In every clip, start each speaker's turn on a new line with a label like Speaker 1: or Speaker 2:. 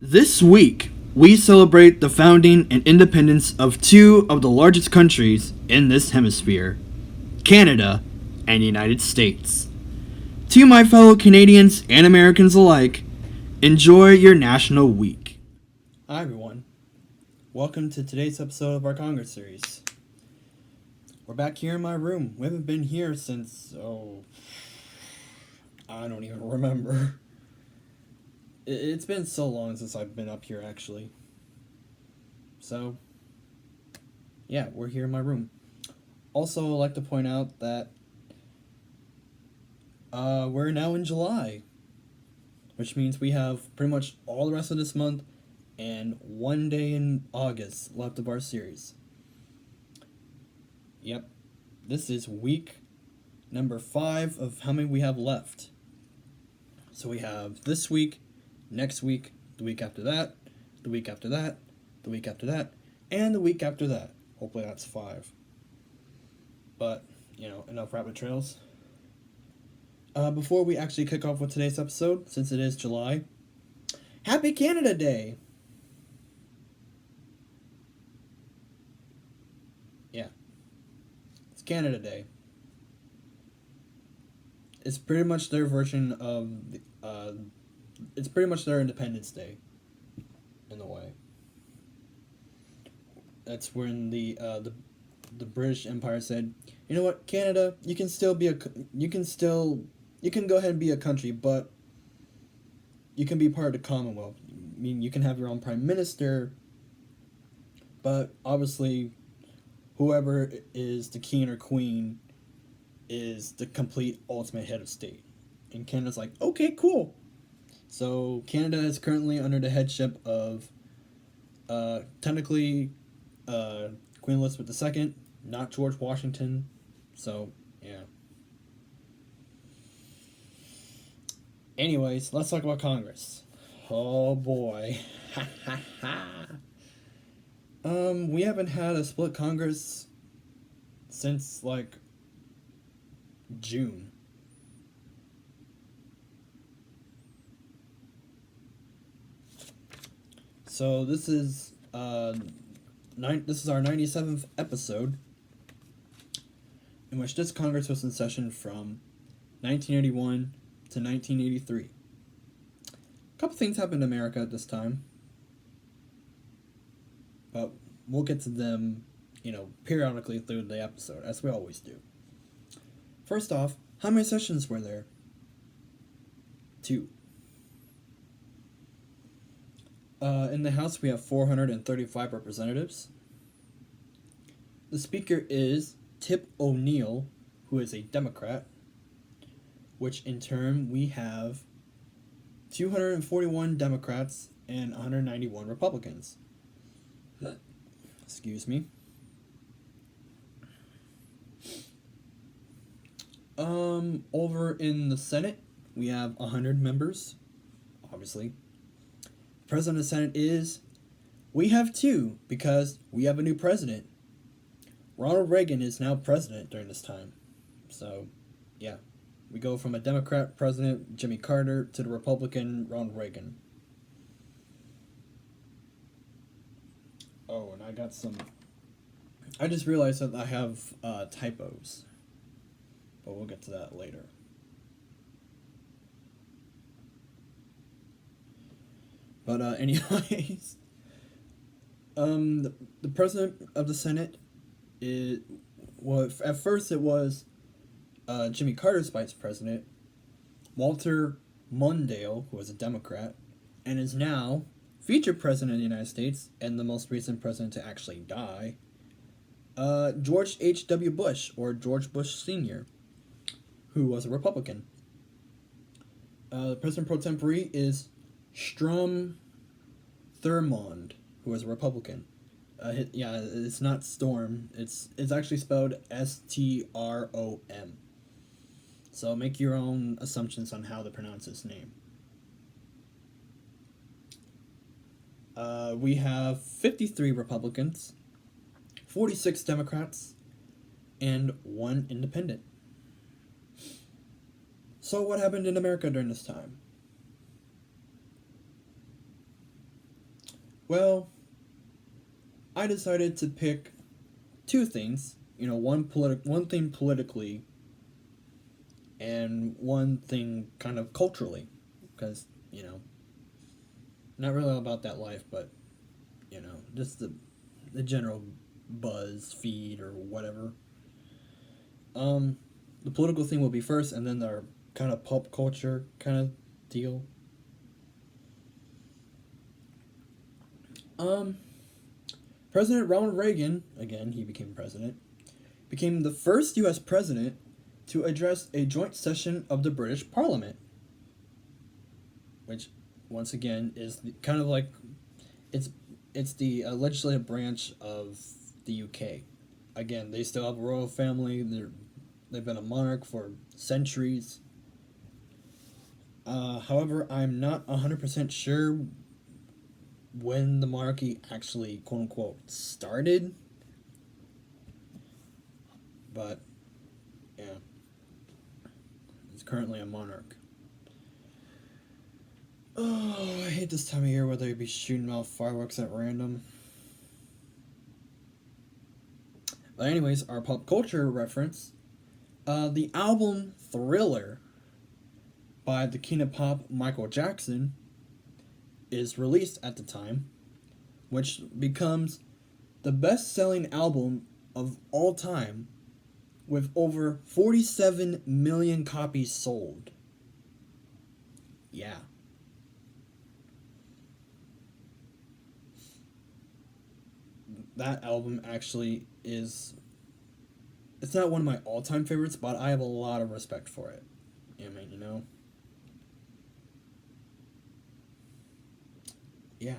Speaker 1: This week, we celebrate the founding and independence of two of the largest countries in this hemisphere, Canada and United States. To my fellow Canadians and Americans alike, enjoy your National Week. Hi everyone. Welcome to today's episode of our Congress series. We're back here in my room. We haven't been here since, I don't even remember. It's been so long since I've been up here, actually. So, yeah, we're here in my room. Also, I'd like to point out that we're now in July, which means we have pretty much all the rest of this month and one day in August left of our series. Yep, this is week number 5 of how many we have left. So we have this week, next week, the week after that, the week after that, the week after that, and the week after that. Hopefully that's 5. But, enough rabbit trails. Before we actually kick off with today's episode, since it is July, Happy Canada Day! Yeah. It's Canada Day. It's pretty much their version of it's pretty much their Independence Day, in a way. That's when the British Empire said, you know what, Canada, you can go ahead and be a country, but you can be part of the Commonwealth. I mean, you can have your own prime minister, but obviously, whoever is the king or queen is the complete ultimate head of state. And Canada's like, okay, cool. So Canada is currently under the headship of, technically, Queen Elizabeth II, not George Washington. So, yeah. Anyways, let's talk about Congress. Oh boy. We haven't had a split Congress since, June. So this is our 97th episode, in which this Congress was in session from 1981 to 1983. A couple things happened in America at this time, but we'll get to them, periodically through the episode, as we always do. First off, how many sessions were there? 2. In the House, we have 435 representatives. The Speaker is Tip O'Neill, who is a Democrat, which in turn we have 241 Democrats and 191 Republicans. Excuse me. Over in the Senate, we have 100 members, obviously. President of the Senate we have 2, because we have a new president. Ronald Reagan is now president during this time. So, yeah. We go from a Democrat president, Jimmy Carter, to the Republican, Ronald Reagan. Oh, and I just realized that I have typos. But we'll get to that later. But anyways, the president of the Senate at first it was Jimmy Carter's vice president, Walter Mondale, who was a Democrat, and is now future president of the United States and the most recent president to actually die, George H.W. Bush, or George Bush Sr., who was a Republican. The president pro tempore is Strom Thurmond, who was a Republican. It's not Storm. It's actually spelled Strom. So make your own assumptions on how to pronounce his name. We have 53 Republicans, 46 Democrats, and 1 independent. So what happened in America during this time? Well, I decided to pick two things. One thing politically, and one thing kind of culturally, because not really all about that life, but just the general buzz feed or whatever. The political thing will be first, and then our kind of pop culture kind of deal. Um, President Ronald Reagan, again, he became president, became the first U.S. president to address a joint session of the British Parliament, which, once again, is kind of like it's it's the legislative branch of the UK. Again, they still have a royal family. They've been a monarch for centuries. However, I'm not 100% sure when the monarchy actually, quote unquote, started. But, yeah. He's currently a monarch. Oh, I hate this time of year where they be shooting off fireworks at random. But anyways, our pop culture reference. The album Thriller by the king of pop Michael Jackson is released at the time, which becomes the best-selling album of all time with over 47 million copies sold. Yeah. That album actually is, it's not one of my all-time favorites, but I have a lot of respect for it. I mean. Yeah.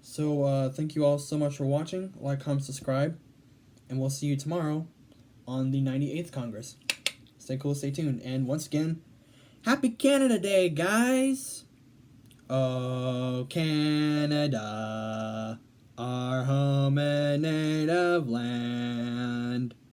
Speaker 1: So, thank you all so much for watching. Like, comment, subscribe, and we'll see you tomorrow on the 98th Congress. Stay cool, stay tuned, and once again, Happy Canada Day, guys! Oh, Canada, our home and native land.